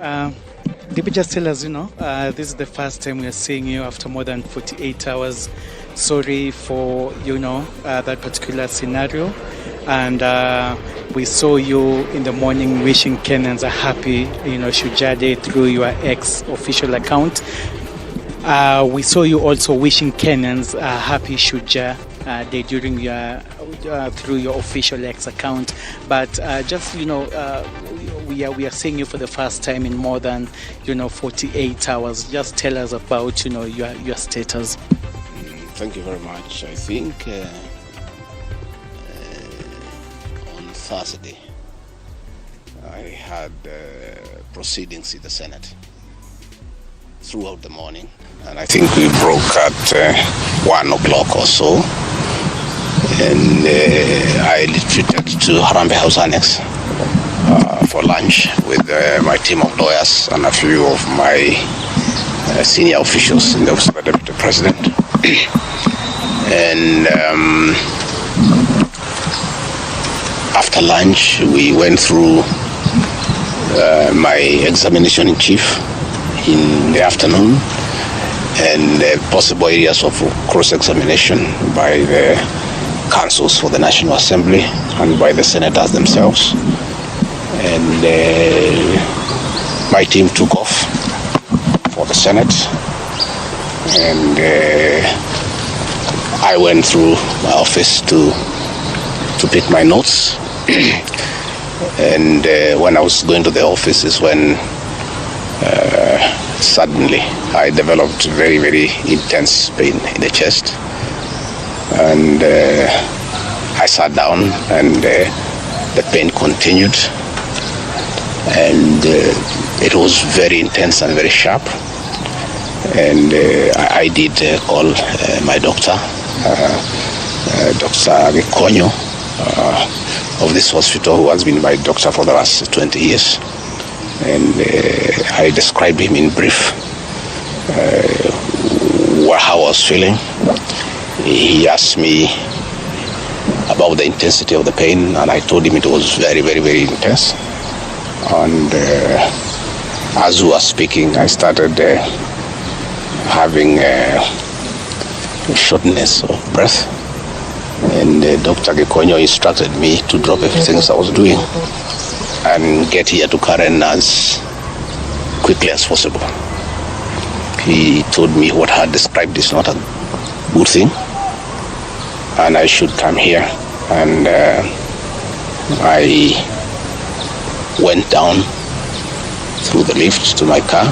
Did we just tell us, this is the first time we are seeing you after more than 48 hours. Sorry for, that particular scenario. And we saw you in the morning wishing Kenyans a happy, Shujaa Day through your ex-official account. We saw you also wishing Kenyans a happy Shujaa Day during through your official X account. But we are seeing you for the first time in more than 48 hours. Just tell us about your status. Thank you very much. I think on Thursday I had proceedings in the Senate throughout the morning, and I think we broke at 1 o'clock or so, and I retreated to Harambee House Annex for lunch with my team of lawyers and a few of my senior officials in the office of the Deputy President. And after lunch, we went through my examination in chief in the afternoon, and possible areas of cross-examination by the councils for the National Assembly and by the senators themselves. And my team took off for the Senate, and I went through my office to pick my notes. And when I was going to the office is when suddenly I developed very, very intense pain in the chest, and I sat down, and the pain continued, and it was very intense and very sharp. And I did call my doctor, Dr. Gachagua, of this hospital, who has been my doctor for the last 20 years. And I described him in brief how I was feeling. He asked me about the intensity of the pain, and I told him it was very, very, very intense. And as we were speaking, I started having shortness of breath, and Dr. Gachagua instructed me to drop everything I was doing and get here to Karen as quickly as possible. He told me what I had described is not a good thing, and I should come here. And I went down through the lift to my car,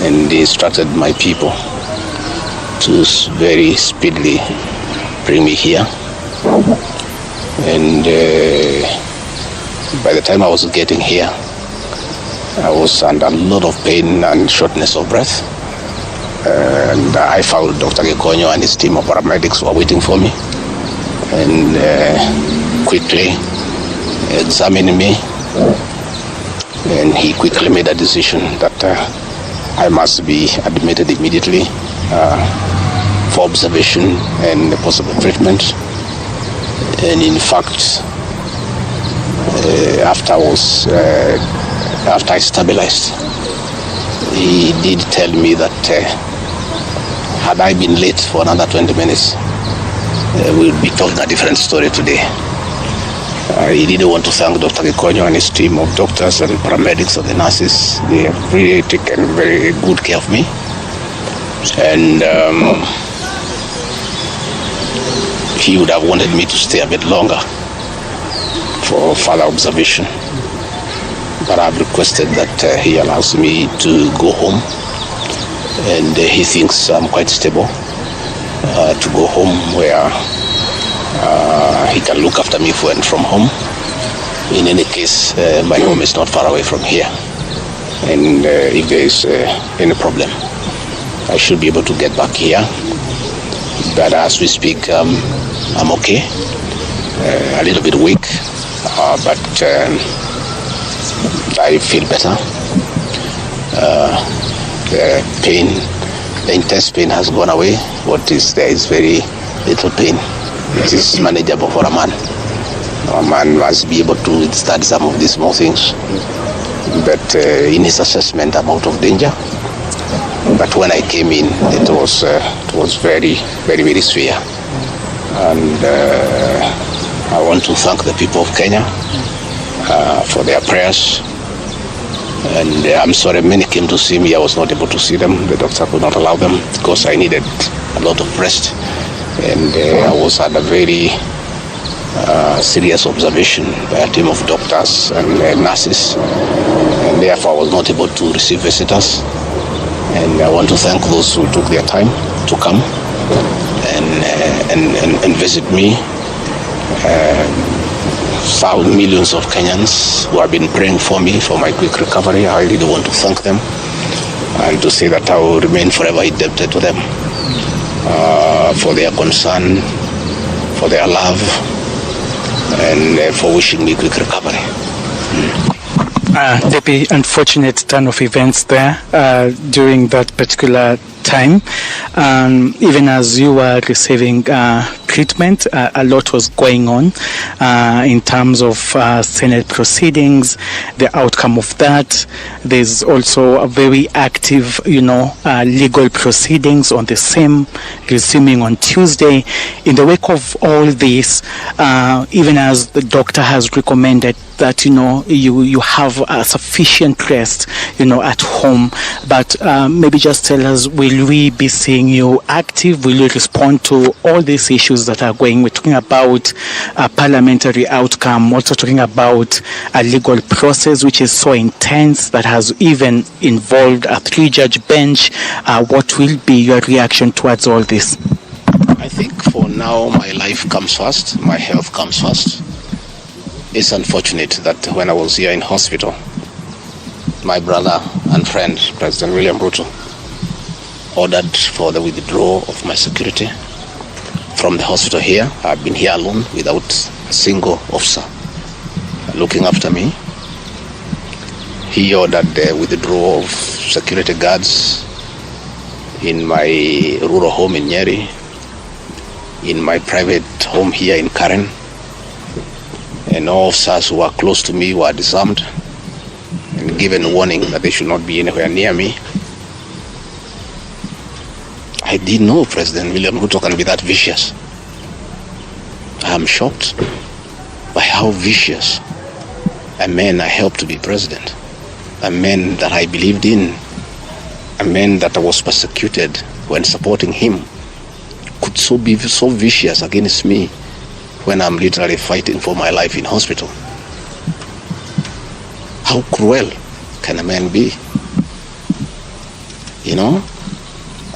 and they instructed my people to very speedily bring me here. And by the time I was getting here, I was under a lot of pain and shortness of breath. And I found Dr. Gachagua and his team of paramedics were waiting for me, and quickly examined me, and he quickly made a decision that I must be admitted immediately for observation and possible treatment. And in fact, after I stabilized, he did tell me that had I been late for another 20 minutes, we would be telling a different story today. He didn't want to thank Dr. Gachagua and his team of doctors and paramedics and the nurses. They have really taken very good care of me. And he would have wanted me to stay a bit longer for further observation. But I've requested that he allows me to go home, and he thinks I'm quite stable to go home, where he can look after me when from home. In any case, my home is not far away from here, and if there is any problem, I should be able to get back here. But as we speak, I'm okay, a little bit weak, but I feel better. The pain, the intense pain has gone away. What is there is very little pain. It is manageable for a man. A man must be able to withstand some of these small things. that in his assessment I'm out of danger. But when I came in, it was very, very, very severe. And I want to thank the people of Kenya for their prayers. And I'm sorry, many came to see me. I was not able to see them. The doctor could not allow them because I needed a lot of rest. And I was at a very serious observation by a team of doctors and nurses. And therefore, I was not able to receive visitors. And I want to thank those who took their time to come and visit me. Millions of Kenyans who have been praying for me for my quick recovery. I really want to thank them and to say that I will remain forever indebted to them for their concern, for their love, and for wishing me quick recovery. The unfortunate turn of events there during that particular time. Even as you were receiving treatment, a lot was going on in terms of Senate proceedings, the outcome of that. There's also a very active, legal proceedings on the same, resuming on Tuesday. In the wake of all this, even as the doctor has recommended that you have sufficient rest at home, but maybe just tell us, will we be seeing you active? Will you respond to all these issues that are going? We're talking about a parliamentary outcome, also talking about a legal process which is so intense that has even involved a 3-judge bench. What will be your reaction towards all this? I think for now my life comes first, my health comes first. It's unfortunate that when I was here in hospital, my brother and friend, President William Ruto, ordered for the withdrawal of my security from the hospital here. I've been here alone without a single officer looking after me. He ordered the withdrawal of security guards in my rural home in Nyeri, in my private home here in Karen, and all officers who are close to me were disarmed and given warning that they should not be anywhere near me. I didn't know President William Ruto can be that vicious. I am shocked by how vicious a man I helped to be president, a man that I believed in, a man that I was persecuted when supporting him, could be so vicious against me when I'm literally fighting for my life in hospital. How cruel can a man be?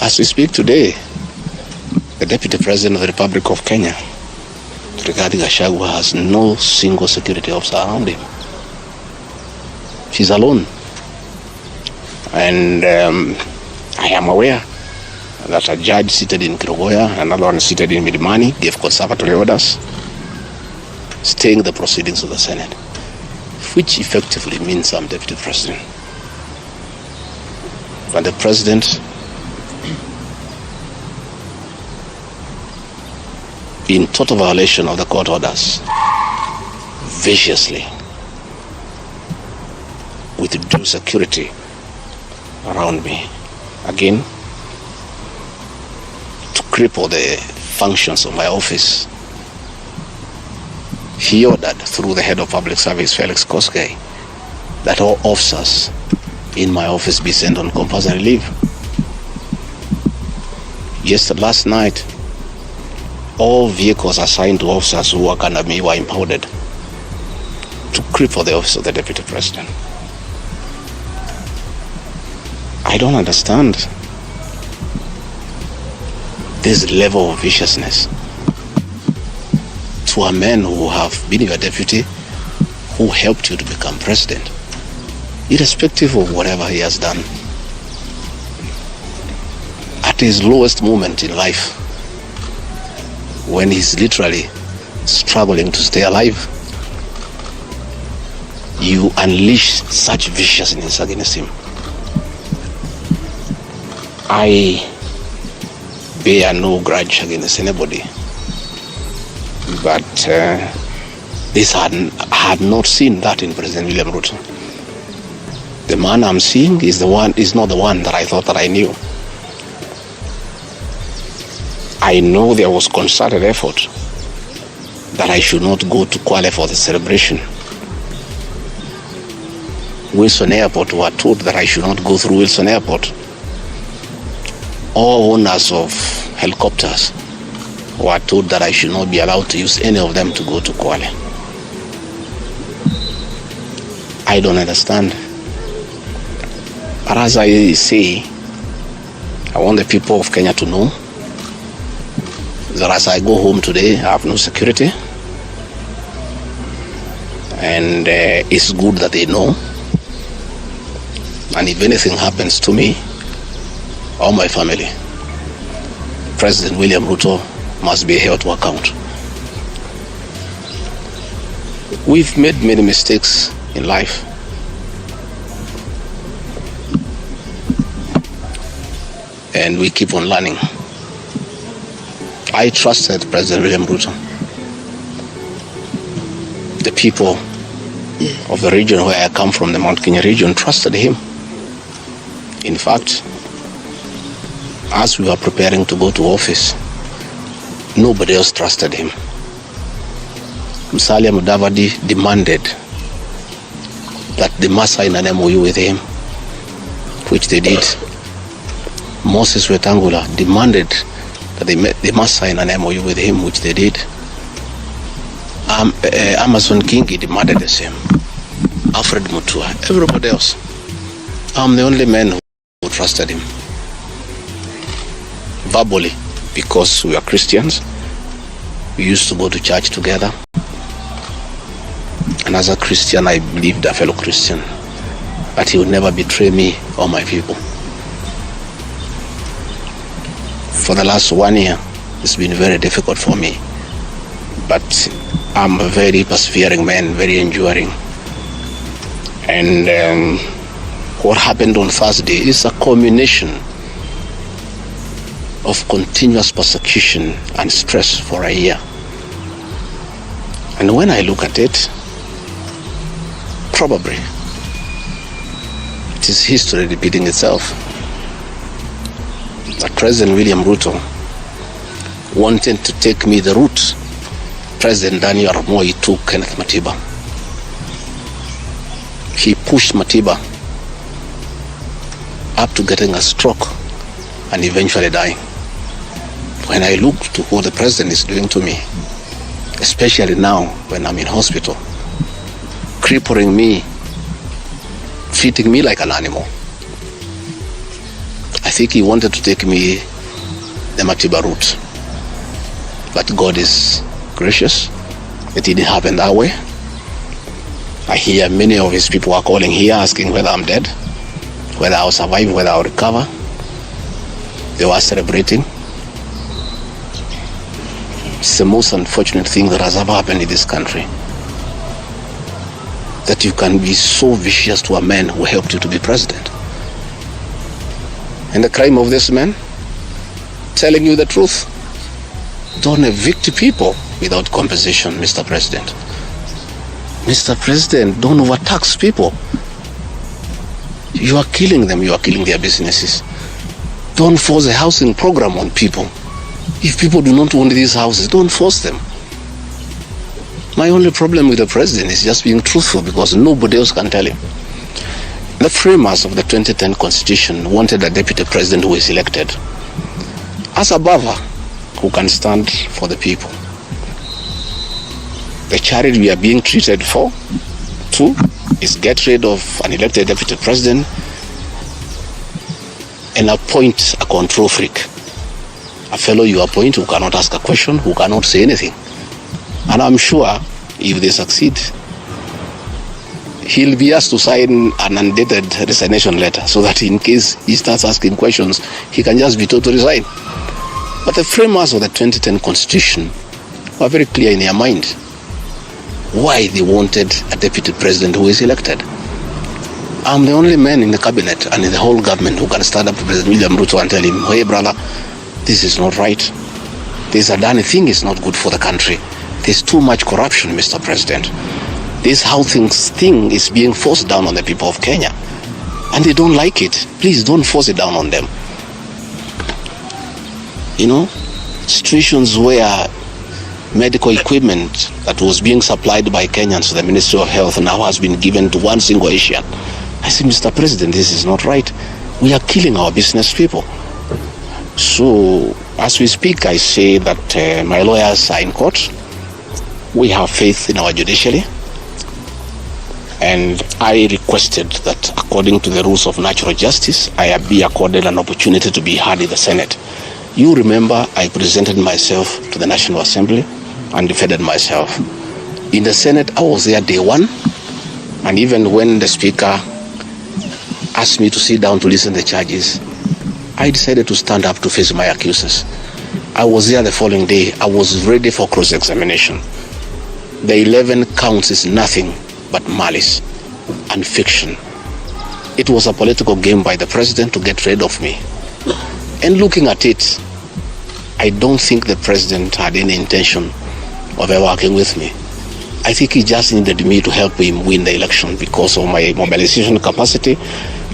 As we speak today, the Deputy President of the Republic of Kenya, Gachagua, has no single security officer around him. She's alone. And I am aware that a judge seated in Kirogoya, another one seated in Milimani, gave conservatory orders staying the proceedings of the Senate, which effectively means I'm Deputy President. But the President, in total violation of the court orders, viciously withdrew security around me. Again, to cripple the functions of my office. He ordered through the head of public service, Felix Koskei, that all officers in my office be sent on compulsory leave. Last night, all vehicles assigned to officers who work under me were impounded to cripple the office of the Deputy President. I don't understand this level of viciousness to a man who have been your deputy, who helped you to become president, irrespective of whatever he has done. At his lowest moment in life, when he's literally struggling to stay alive, you unleash such viciousness against him. I bear no grudge against anybody, but I had not seen that in President William Ruto. The man I'm seeing is not the one that I thought that I knew. I know there was concerted effort that I should not go to Kwale for the celebration. Wilson Airport were told that I should not go through Wilson Airport. All owners of helicopters were told that I should not be allowed to use any of them to go to Kwale. I don't understand. But as I say, I want the people of Kenya to know that as I go home today, I have no security. And it's good that they know. And if anything happens to me or my family, President William Ruto must be held to account. We've made many mistakes in life. And we keep on learning. I trusted President William Ruto. The people of the region where I come from, the Mount Kenya region, trusted him. In fact, as we were preparing to go to office, nobody else trusted him. Musalia Mudavadi demanded that they must sign an MOU with him, which they did. Moses Wetangula demanded that they must sign an MOU with him, which they did. Amason Kingi demanded the same. Alfred Mutua, everybody else. I'm the only man who trusted him. Verbally, because we are Christians, we used to go to church together. And as a Christian, I believed a fellow Christian that he would never betray me or my people. For the last 1 year, it's been very difficult for me. But I'm a very persevering man, very enduring. And what happened on Thursday is a culmination of continuous persecution and stress for a year. And when I look at it, probably it is history repeating itself. That President William Ruto wanted to take me the route President Daniel Arap Moi took Kenneth Matiba. He pushed Matiba up to getting a stroke and eventually dying. When I look to what the president is doing to me, especially now when I'm in hospital, crippling me, treating me like an animal, I think he wanted to take me the Matiba route. But God is gracious. It didn't happen that way. I hear many of his people are calling here asking whether I'm dead, whether I'll survive, whether I'll recover. They were celebrating. It's the most unfortunate thing that has ever happened in this country. That you can be so vicious to a man who helped you to be president. And the crime of this man, telling you the truth. Don't evict people without compensation, Mr. President. Mr. President, don't overtax people. You are killing them, you are killing their businesses. Don't force a housing program on people. If people do not want these houses, don't force them. My only problem with the president is just being truthful, because nobody else can tell him. The framers of the 2010 Constitution wanted a deputy president who is elected as a buffer who can stand for the people. The charity we are being treated for, too, is get rid of an elected deputy president and appoint a control freak. A fellow you appoint who cannot ask a question, who cannot say anything. And I'm sure if they succeed, he'll be asked to sign an undated resignation letter so that in case he starts asking questions, he can just be told to resign. But the framers of the 2010 Constitution were very clear in their mind why they wanted a deputy president who is elected. I'm the only man in the cabinet and in the whole government who can stand up to President William Ruto and tell him, hey brother, this is not right. This Adani thing is not good for the country. There's too much corruption, Mr. President. This how thing is being forced down on the people of Kenya. and they don't like it. Please don't force it down on them. You know, situations where medical equipment that was being supplied by Kenyans to the Ministry of Health now has been given to one single Asian. I say, Mr. President, this is not right. We are killing our business people. So, as we speak, I say that my lawyers are in court. We have faith in our judiciary. And I requested that, according to the rules of natural justice, I be accorded an opportunity to be heard in the Senate. You remember I presented myself to the National Assembly and defended myself. In the Senate, I was there day one. And even when the Speaker asked me to sit down to listen to the charges, I decided to stand up to face my accusers. I was there the following day. I was ready for cross-examination. The 11 counts is nothing but malice and fiction. It was a political game by the president to get rid of me. And looking at it, I don't think the president had any intention of ever working with me. I think he just needed me to help him win the election because of my mobilization capacity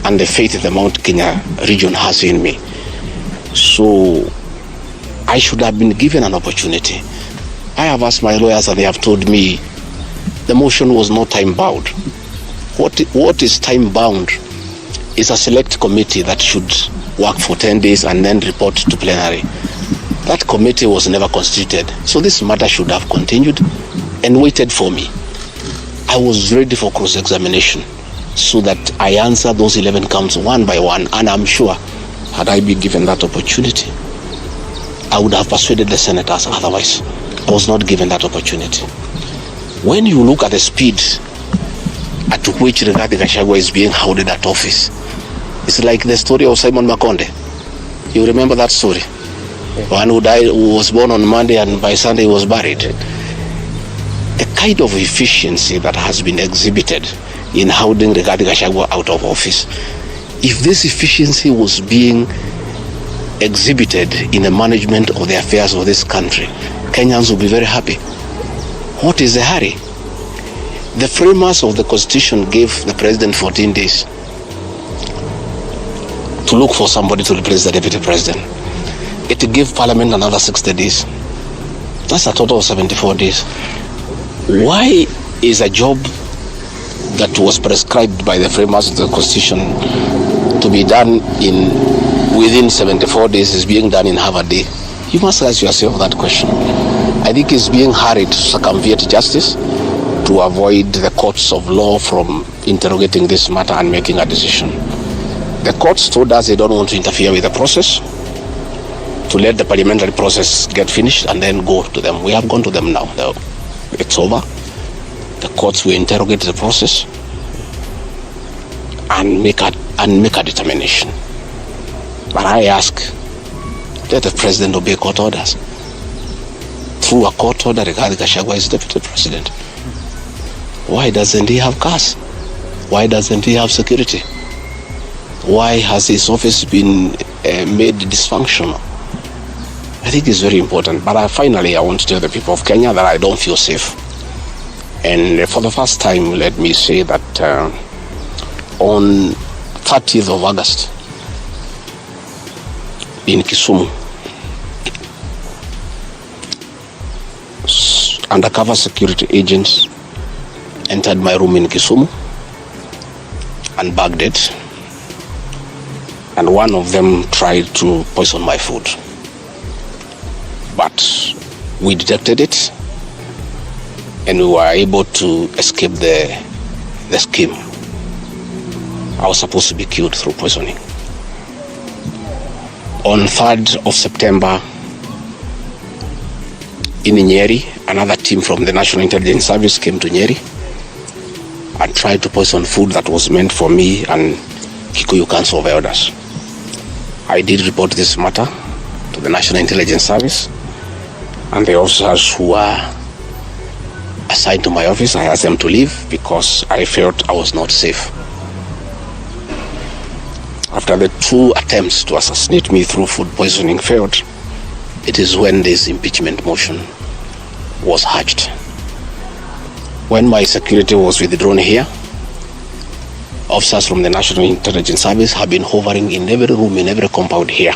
and the faith the Mount Kenya region has in me. So I should have been given an opportunity. I have asked my lawyers and they have told me the motion was not time-bound. What is time-bound is a select committee that should work for 10 days and then report to plenary. That committee was never constituted, so this matter should have continued and waited for me. I was ready for cross-examination so that I answer those 11 counts one by one, and I'm sure had I been given that opportunity, I would have persuaded the senators otherwise. I was not given that opportunity. When you look at the speed at which Gachagua is being hounded at office, it's like the story of Simon Makonde. You remember that story? One who died, who was born on Monday and by Sunday was buried. The kind of efficiency that has been exhibited in hounding Gachagua out of office, if this efficiency was being exhibited in the management of the affairs of this country, Kenyans will be very happy. What is the hurry? The framers of the Constitution gave the president 14 days to look for somebody to replace the deputy president. It gave Parliament another 60 days. That's a total of 74 days. Why is a job that was prescribed by the framers of the Constitution to be done within 74 days is being done in half a day? You must ask yourself that question. I think it's being hurried to circumvent justice to avoid the courts of law from interrogating this matter and making a decision. The courts told us they don't want to interfere with the process, to let the parliamentary process get finished and then go to them. We have gone to them now. It's over. The courts will interrogate the process and make a determination. But I ask, let the president obey court orders. Through a court order, Gachagua is deputy president. Why doesn't he have cars? Why doesn't he have security? Why has his office been made dysfunctional? I think it's very important. But finally, I want to tell the people of Kenya that I don't feel safe. And for the first time, let me say that on 30th of August, in Kisumu, undercover security agents entered my room in Kisumu and bagged it. And one of them tried to poison my food. But we detected it and we were able to escape the scheme. I was supposed to be killed through poisoning. On 3rd of September, in Nyeri, another team from the National Intelligence Service came to Nyeri and tried to poison food that was meant for me and Kikuyu Council of Elders. I did report this matter to the National Intelligence Service, and the officers who were assigned to my office, I asked them to leave because I felt I was not safe. After the 2 attempts to assassinate me through food poisoning failed, it is when this impeachment motion was hatched. When my security was withdrawn here, Officers from the National Intelligence Service have been hovering in every room, in every compound here,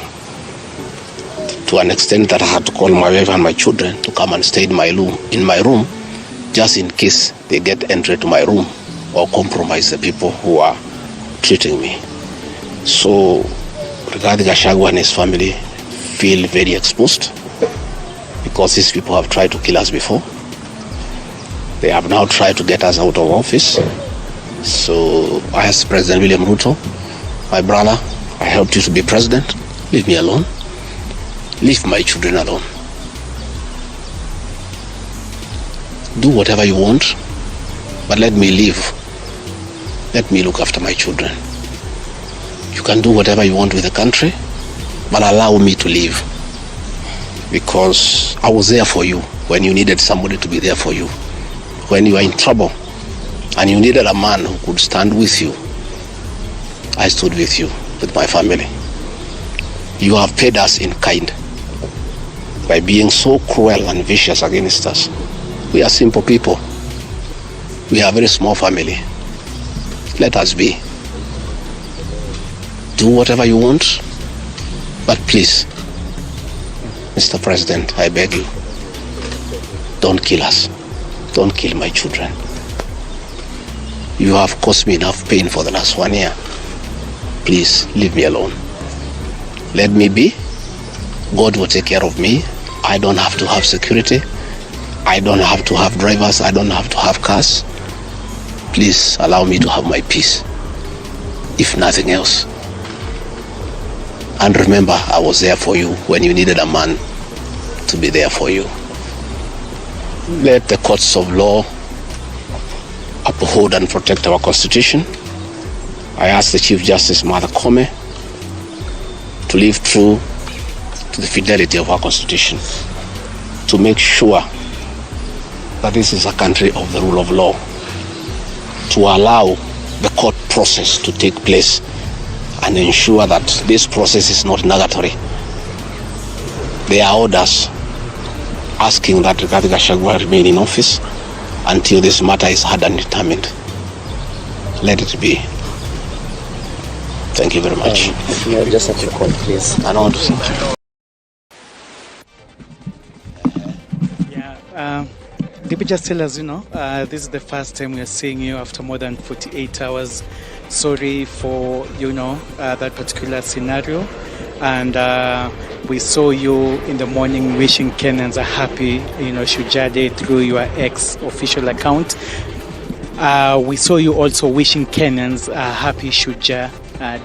to an extent that I had to call my wife and my children to come and stay in my room, just in case they get entry to my room or compromise the people who are treating me. So, regarding Gachagua and his family, feel very exposed because these people have tried to kill us before. They have now tried to get us out of office. So I asked President William Ruto, my brother, I helped you to be president. Leave me alone. Leave my children alone. Do whatever you want, but let me live. Let me look after my children. You can do whatever you want with the country, but allow me to live. Because I was there for you when you needed somebody to be there for you. When you were in trouble and you needed a man who could stand with you, I stood with you, with my family. You have paid us in kind by being so cruel and vicious against us. We are simple people. We are a very small family. Let us be. Do whatever you want, but please, Mr. President, I beg you, don't kill us. Don't kill my children. You have caused me enough pain for the last 1 year. Please, leave me alone. Let me be. God will take care of me. I don't have to have security. I don't have to have drivers. I don't have to have cars. Please allow me to have my peace, if nothing else. And remember, I was there for you when you needed a man to be there for you. Let the courts of law uphold and protect our Constitution. I ask the Chief Justice Martha Koome to live true to the fidelity of our Constitution, to make sure that this is a country of the rule of law, to allow the court process to take place and ensure that this process is not nugatory. There are orders asking that Rigathi Gachagua remain in office until this matter is heard and determined. Let it be. Thank you very much. Just at your call, please. I don't want to say. Deputy, just tell us, this is the first time we are seeing you after more than 48 hours. Sorry for, that particular scenario. And we saw you in the morning wishing Kenyans a happy, Shujaa Day through your ex-official account. We saw you also wishing Kenyans a happy Shujaa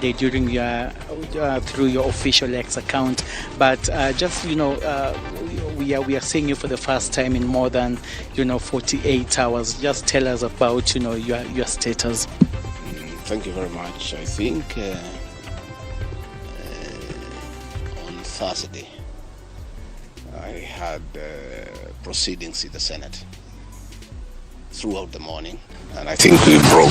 Day during through your official X account. But we are seeing you for the first time in more than 48 hours. Just tell us about your status. Thank you very much. I think on Thursday I had proceedings in the Senate throughout the morning, and I think we broke